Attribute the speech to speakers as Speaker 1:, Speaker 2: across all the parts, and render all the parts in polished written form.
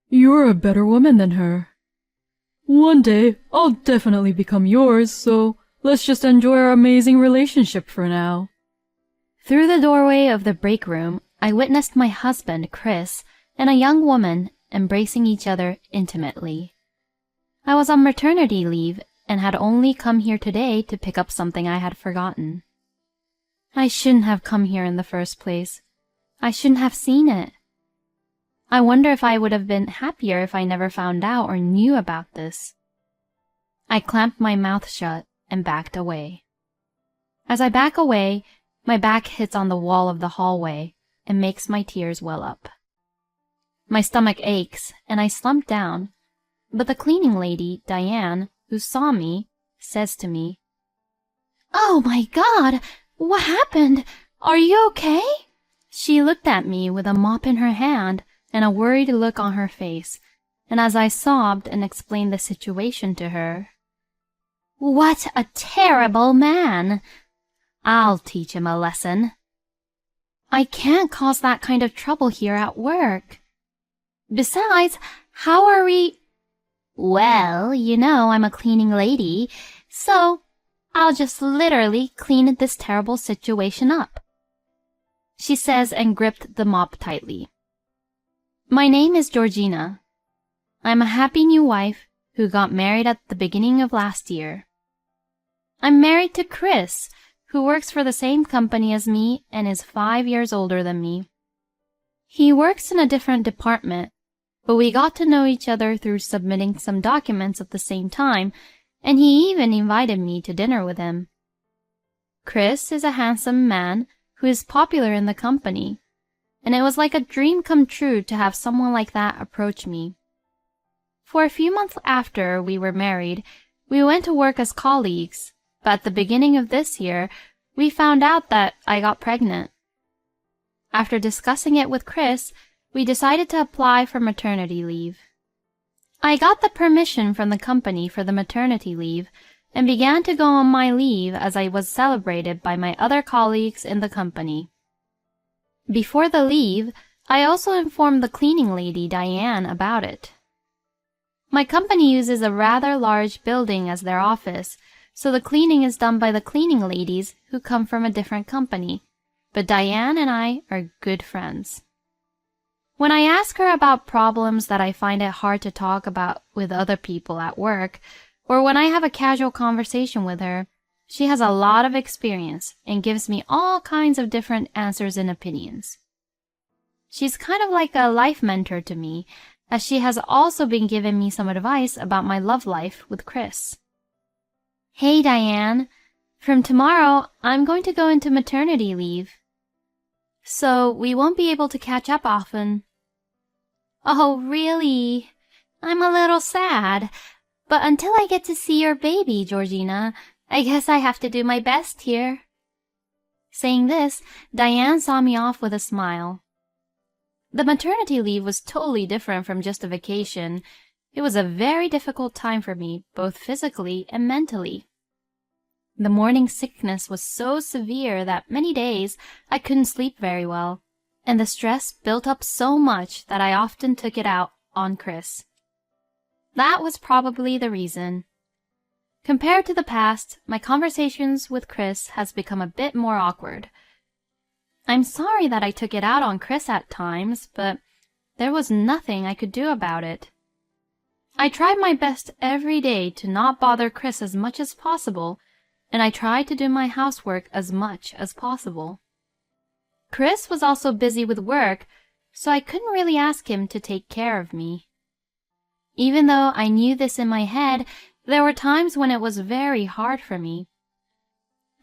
Speaker 1: You're a better woman than her. One day, I'll definitely become yours, so let's just enjoy our amazing relationship for now.
Speaker 2: Through the doorway of the break room, I witnessed my husband, Chris, and a young woman embracing each other intimately. I was on maternity leave and had only come here today to pick up something I had forgotten. I shouldn't have come here in the first place. I shouldn't have seen it. I wonder if I would have been happier if I never found out or knew about this. I clamped my mouth shut and backed away. As I back away, my back hits on the wall of the hallway and makes my tears well up. My stomach aches and I slump down, but the cleaning lady, Diane, who saw me, says to me, "Oh my God, what happened? Are you okay?" She looked at me with a mop in her hand and a worried look on her face, and as I sobbed and explained the situation to her, "What a terrible man! I'll teach him a lesson. I can't cause that kind of trouble here at work. Besides, how are we—" "Well, you know I'm a cleaning lady, so I'll just literally clean this terrible situation up," she says and gripped the mop tightly. My name is Georgina. I'm a happy new wife who got married at the beginning of last year. I'm married to Chris, who works for the same company as me and is 5 years older than me. He works in a different department, but we got to know each other through submitting some documents at the same time, and he even invited me to dinner with him. Chris is a handsome man who is popular in the company, and it was like a dream come true to have someone like that approach me. For a few months after we were married, we went to work as colleagues, but at the beginning of this year, we found out that I got pregnant. After discussing it with Chris, we decided to apply for maternity leave. I got the permission from the company for the maternity leave and began to go on my leave as I was celebrated by my other colleagues in the company. Before the leave, I also informed the cleaning lady, Diane, about it. My company uses a rather large building as their office, so the cleaning is done by the cleaning ladies who come from a different company, but Diane and I are good friends. When I ask her about problems that I find it hard to talk about with other people at work, or when I have a casual conversation with her, she has a lot of experience and gives me all kinds of different answers and opinions. She's kind of like a life mentor to me, as she has also been giving me some advice about my love life with Chris. "Hey, Diane, from tomorrow I'm going to go into maternity leave, so we won't be able to catch up often." "Oh, really? I'm a little sad, but until I get to see your baby, Georgina, I guess I have to do my best here." Saying this, Diane saw me off with a smile. The maternity leave was totally different from just a vacation. It was a very difficult time for me, both physically and mentally. The morning sickness was so severe that many days I couldn't sleep very well, and the stress built up so much that I often took it out on Chris. That was probably the reason. Compared to the past, my conversations with Chris has become a bit more awkward. I'm sorry that I took it out on Chris at times, but there was nothing I could do about it. I tried my best every day to not bother Chris as much as possible, and I tried to do my housework as much as possible. Chris was also busy with work, so I couldn't really ask him to take care of me. Even though I knew this in my head, there were times when it was very hard for me.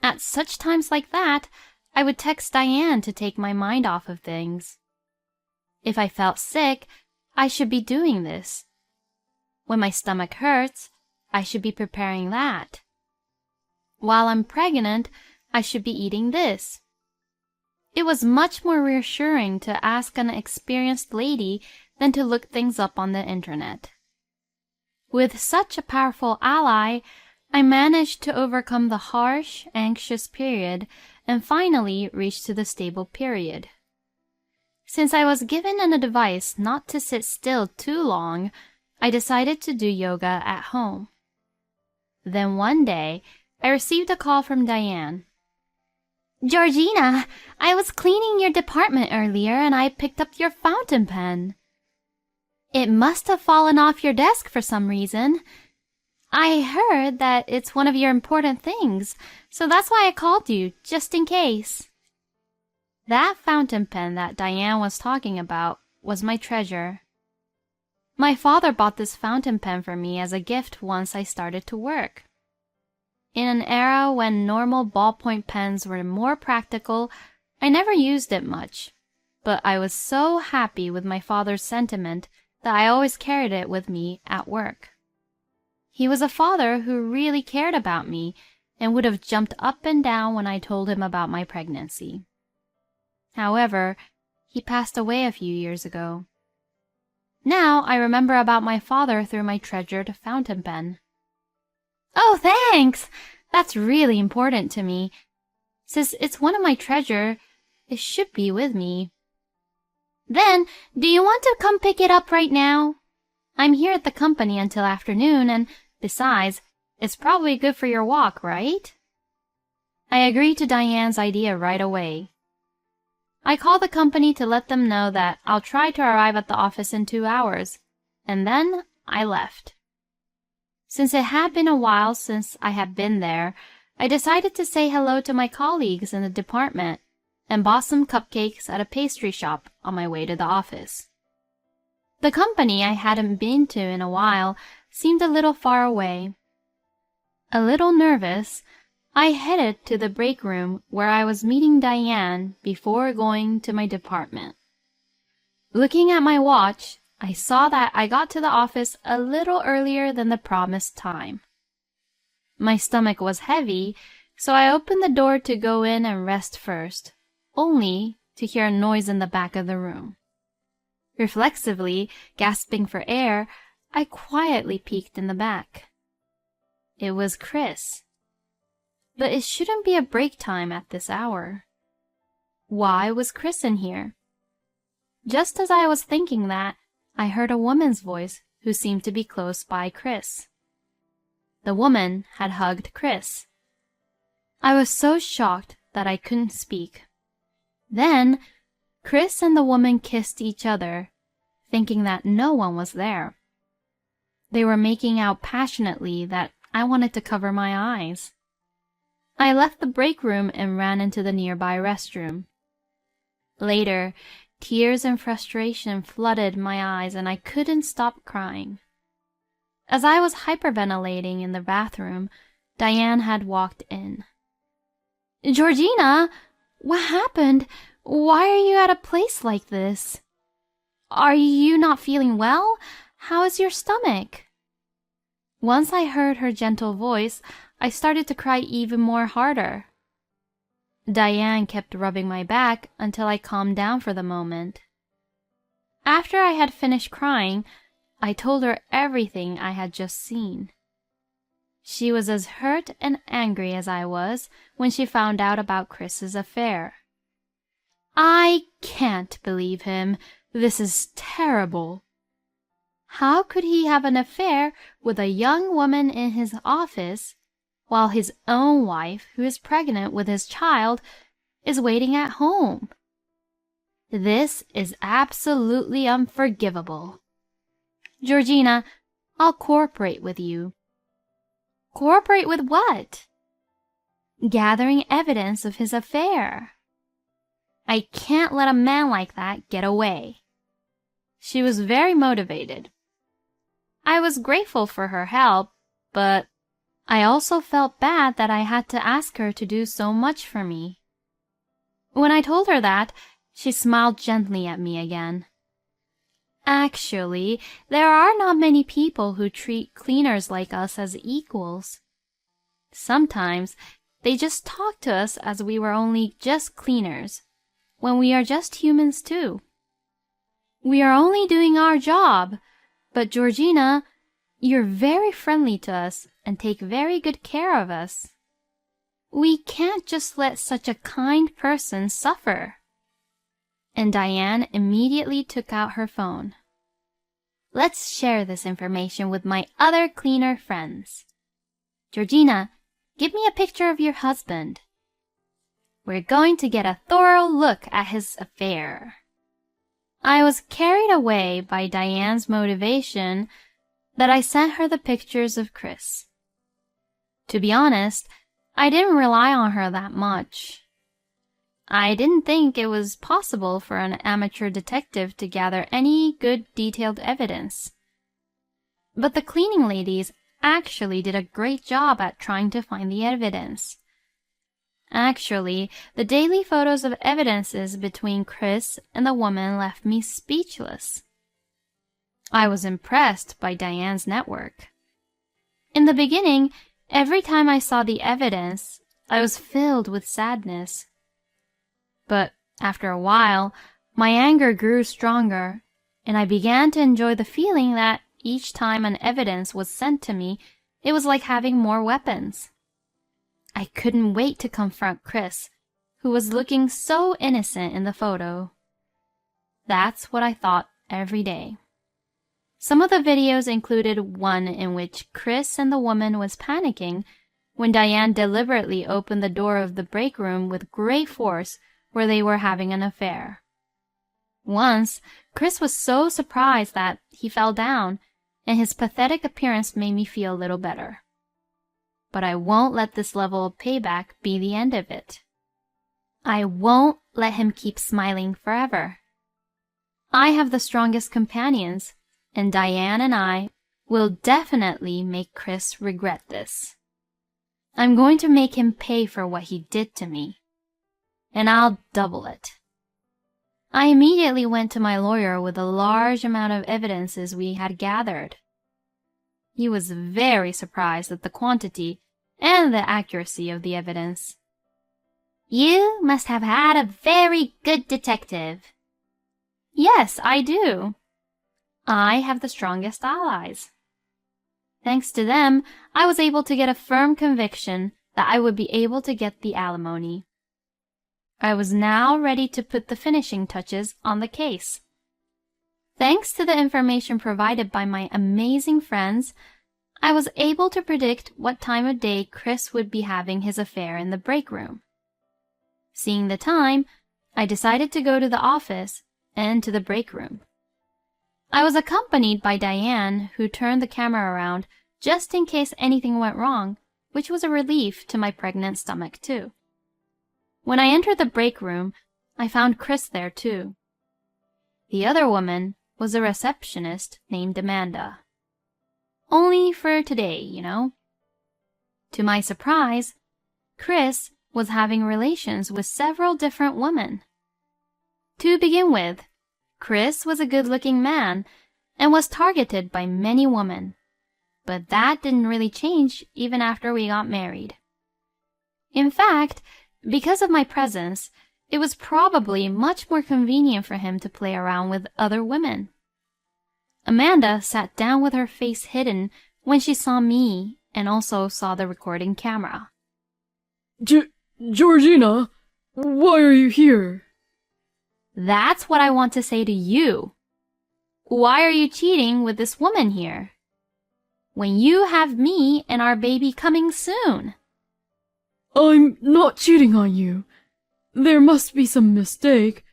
Speaker 2: At such times like that, I would text Diane to take my mind off of things. If I felt sick, I should be doing this. When my stomach hurts, I should be preparing that. While I'm pregnant, I should be eating this. It was much more reassuring to ask an experienced lady than to look things up on the internet. With such a powerful ally, I managed to overcome the harsh, anxious period and finally reached to the stable period. Since I was given an advice not to sit still too long, I decided to do yoga at home. Then one day, I received a call from Diane. "Georgina, I was cleaning your department earlier and I picked up your fountain pen. It must have fallen off your desk for some reason. I heard that it's one of your important things, so that's why I called you, just in case." That fountain pen that Diane was talking about was my treasure. My father bought this fountain pen for me as a gift once I started to work. In an era when normal ballpoint pens were more practical, I never used it much, but I was so happy with my father's sentiment that I always carried it with me at work. He was a father who really cared about me and would have jumped up and down when I told him about my pregnancy. However, he passed away a few years ago. Now I remember about my father through my treasured fountain pen. "Oh, thanks! That's really important to me. Since it's one of my treasure, it should be with me. Then, do you want to come pick it up right now? I'm here at the company until afternoon, and besides, it's probably good for your walk, right?" I agreed to Diane's idea right away. I called the company to let them know that I'll try to arrive at the office in 2 hours, and then I left. Since it had been a while since I had been there, I decided to say hello to my colleagues in the department and bought some cupcakes at a pastry shop on my way to the office. The company I hadn't been to in a while seemed a little far away. A little nervous, I headed to the break room where I was meeting Diane before going to my department. Looking at my watch, I saw that I got to the office a little earlier than the promised time. My stomach was heavy, so I opened the door to go in and rest first, only to hear a noise in the back of the room. Reflexively, gasping for air, I quietly peeked in the back. It was Chris. But it shouldn't be a break time at this hour. Why was Chris in here? Just as I was thinking that, I heard a woman's voice who seemed to be close by Chris. The woman had hugged Chris. I was so shocked that I couldn't speak. Then, Chris and the woman kissed each other, thinking that no one was there. They were making out passionately that I wanted to cover my eyes. I left the break room and ran into the nearby restroom. Later, tears and frustration flooded my eyes and I couldn't stop crying. As I was hyperventilating in the bathroom, Diane had walked in. "Georgina, what happened? Why are you at a place like this? Are you not feeling well? How is your stomach?" Once I heard her gentle voice, I started to cry even more harder. Diane kept rubbing my back until I calmed down for the moment. After I had finished crying, I told her everything I had just seen. She was as hurt and angry as I was when she found out about Chris's affair. "I can't believe him. This is terrible. How could he have an affair with a young woman in his office while his own wife, who is pregnant with his child, is waiting at home? This is absolutely unforgivable. Georgina, I'll cooperate with you." "Cooperate with what?" "Gathering evidence of his affair. I can't let a man like that get away." She was very motivated. I was grateful for her help, but I also felt bad that I had to ask her to do so much for me. When I told her that, she smiled gently at me again. "Actually, there are not many people who treat cleaners like us as equals. Sometimes they just talk to us as we were only just cleaners, when we are just humans too. We are only doing our job, but Georgina, you're very friendly to us and take very good care of us. We can't just let such a kind person suffer." and Diane immediately took out her phone. Let's share this information with my other cleaner friends. Georgina, give me a picture of your husband. We're going to get a thorough look at his affair. I was carried away by Diane's motivation that I sent her the pictures of Chris. To be honest, I didn't rely on her that much. I didn't think it was possible for an amateur detective to gather any good detailed evidence. But the cleaning ladies actually did a great job at trying to find the evidence. Actually, the daily photos of evidences between Chris and the woman left me speechless. I was impressed by Diane's network. In the beginning, every time I saw the evidence, I was filled with sadness. But after a while, my anger grew stronger, and I began to enjoy the feeling that each time an evidence was sent to me, it was like having more weapons. I couldn't wait to confront Chris, who was looking so innocent in the photo. That's what I thought every day. Some of the videos included one in which Chris and the woman was panicking when Diane deliberately opened the door of the break room with great force where they were having an affair. Once, Chris was so surprised that he fell down, and his pathetic appearance made me feel a little better. But I won't let this level of payback be the end of it. I won't let him keep smiling forever. I have the strongest companions, and Diane and I will definitely make Chris regret this. I'm going to make him pay for what he did to me, and I'll double it. I immediately went to my lawyer with a large amount of evidences we had gathered. He was very surprised at the quantity and the accuracy of the evidence. You must have had a very good detective. Yes, I do. I have the strongest allies. Thanks to them, I was able to get a firm conviction that I would be able to get the alimony. I was now ready to put the finishing touches on the case. Thanks to the information provided by my amazing friends, I was able to predict what time of day Chris would be having his affair in the break room. Seeing the time, I decided to go to the office and to the break room. I was accompanied by Diane, who turned the camera around just in case anything went wrong, which was a relief to my pregnant stomach too. When I entered the break room, I found Chris there too. The other woman was a receptionist named Amanda. Only for today, you know. To my surprise, Chris was having relations with several different women. To begin with, Chris was a good-looking man and was targeted by many women, but that didn't really change even after we got married. In fact, because of my presence, it was probably much more convenient for him to play around with other women. Amanda sat down with her face hidden when she saw me and also saw the recording camera.
Speaker 1: Georgina, why are you here?
Speaker 2: That's what I want to say to you. Why are you cheating with this woman here? When you have me and our baby coming soon.
Speaker 1: I'm not cheating on you. There must be some mistake.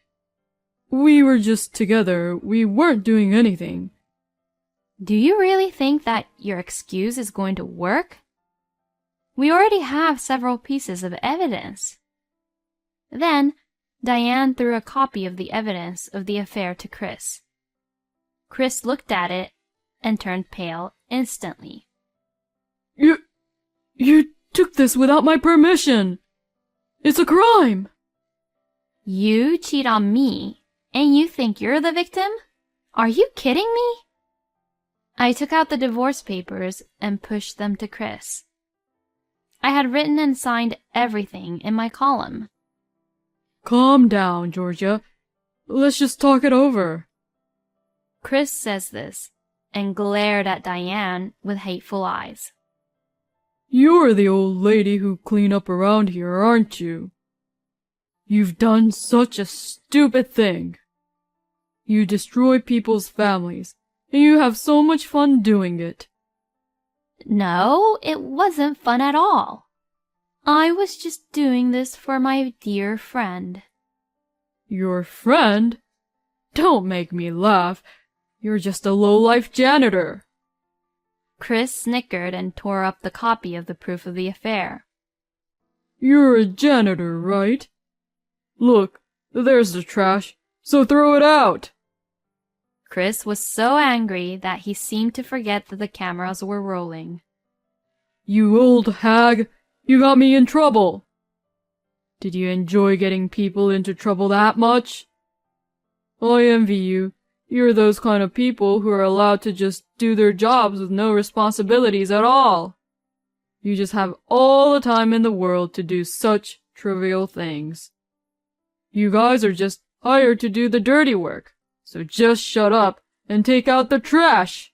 Speaker 1: We were just together. We weren't doing anything.
Speaker 2: Do you really think that your excuse is going to work? We already have several pieces of evidence. Then, Diane threw a copy of the evidence of the affair to Chris. Chris looked at it and turned pale instantly.
Speaker 1: You took this without my permission. It's a crime.
Speaker 2: You cheat on me, and you think you're the victim? Are you kidding me? I took out the divorce papers and pushed them to Chris. I had written and signed everything in my column.
Speaker 1: Calm down, Georgia. Let's just talk it over.
Speaker 2: Chris says this and glared at Diane with hateful eyes.
Speaker 1: You're the old lady who clean up around here, aren't you? You've done such a stupid thing. You destroy people's families, and you have so much fun doing it.
Speaker 2: No, it wasn't fun at all. I was just doing this for my dear friend.
Speaker 1: Your friend? Don't make me laugh. You're just a low-life janitor.
Speaker 2: Chris snickered and tore up the copy of the proof of the affair.
Speaker 1: You're a janitor, right? Look, there's the trash, so throw it out.
Speaker 2: Chris was so angry that he seemed to forget that the cameras were rolling.
Speaker 1: You old hag, you got me in trouble. Did you enjoy getting people into trouble that much? I envy you. You're those kind of people who are allowed to just do their jobs with no responsibilities at all. You just have all the time in the world to do such trivial things. You guys are just hired to do the dirty work, so just shut up and take out the trash.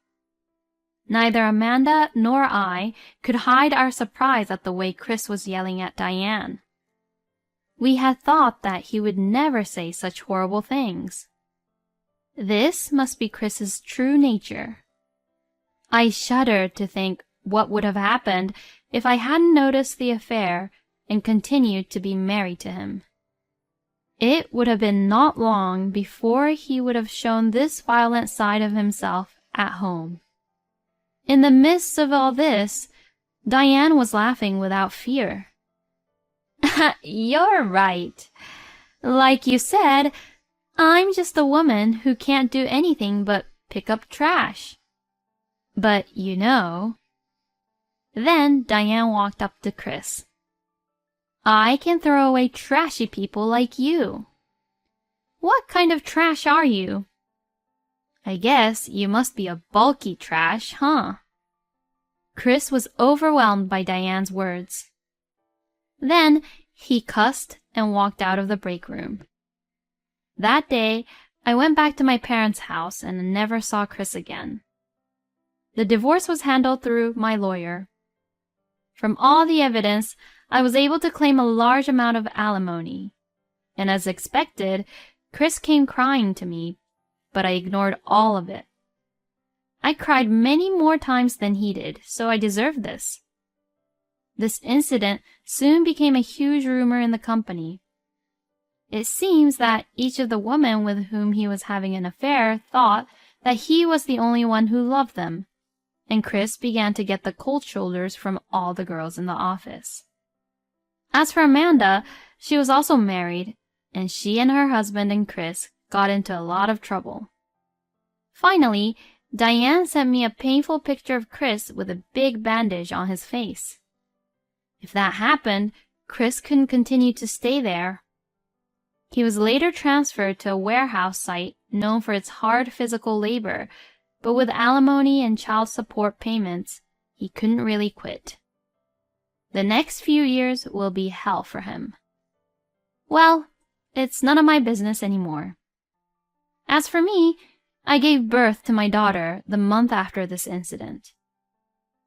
Speaker 2: Neither Amanda nor I could hide our surprise at the way Chris was yelling at Diane. We had thought that he would never say such horrible things. This must be Chris's true nature. I shuddered to think what would have happened if I hadn't noticed the affair and continued to be married to him. It would have been not long before he would have shown this violent side of himself at home. In the midst of all this, Diane was laughing without fear. You're right. Like you said, I'm just a woman who can't do anything but pick up trash. But you know... Then Diane walked up to Chris. I can throw away trashy people like you. What kind of trash are you? I guess you must be a bulky trash, huh? Chris was overwhelmed by Diane's words. Then he cussed and walked out of the break room. That day, I went back to my parents' house and never saw Chris again. The divorce was handled through my lawyer. From all the evidence, I was able to claim a large amount of alimony. And as expected, Chris came crying to me, but I ignored all of it. I cried many more times than he did, so I deserved this. This incident soon became a huge rumor in the company. It seems that each of the women with whom he was having an affair thought that he was the only one who loved them, and Chris began to get the cold shoulders from all the girls in the office. As for Amanda, she was also married, and she and her husband and Chris got into a lot of trouble. Finally, Diane sent me a painful picture of Chris with a big bandage on his face. If that happened, Chris couldn't continue to stay there. He was later transferred to a warehouse site known for its hard physical labor, but with alimony and child support payments, he couldn't really quit. The next few years will be hell for him. Well, it's none of my business anymore. As for me, I gave birth to my daughter the month after this incident.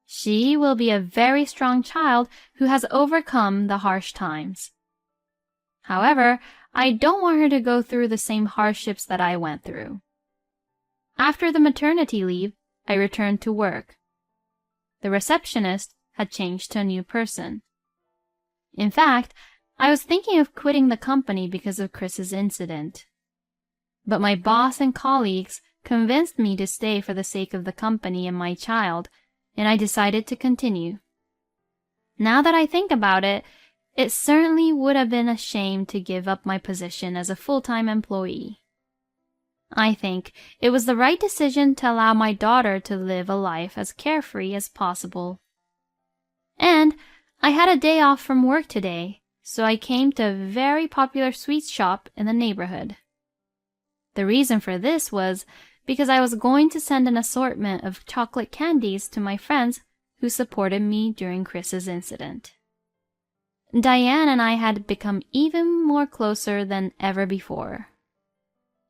Speaker 2: She will be a very strong child who has overcome the harsh times. However, I don't want her to go through the same hardships that I went through. After the maternity leave, I returned to work. The receptionist had changed to a new person. In fact, I was thinking of quitting the company because of Chris's incident. But my boss and colleagues convinced me to stay for the sake of the company and my child, and I decided to continue. Now that I think about it, it certainly would have been a shame to give up my position as a full-time employee. I think it was the right decision to allow my daughter to live a life as carefree as possible. And I had a day off from work today, so I came to a very popular sweets shop in the neighborhood. The reason for this was because I was going to send an assortment of chocolate candies to my friends who supported me during Chris's incident. Diane and I had become even more closer than ever before.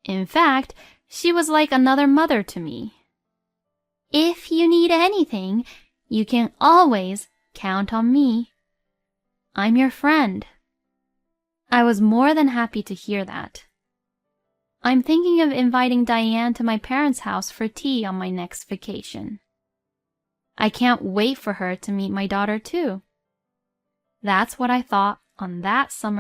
Speaker 2: In fact, she was like another mother to me. If you need anything, you can always count on me. I'm your friend. I was more than happy to hear that. I'm thinking of inviting Diane to my parents' house for tea on my next vacation. I can't wait for her to meet my daughter too. That's what I thought on that summer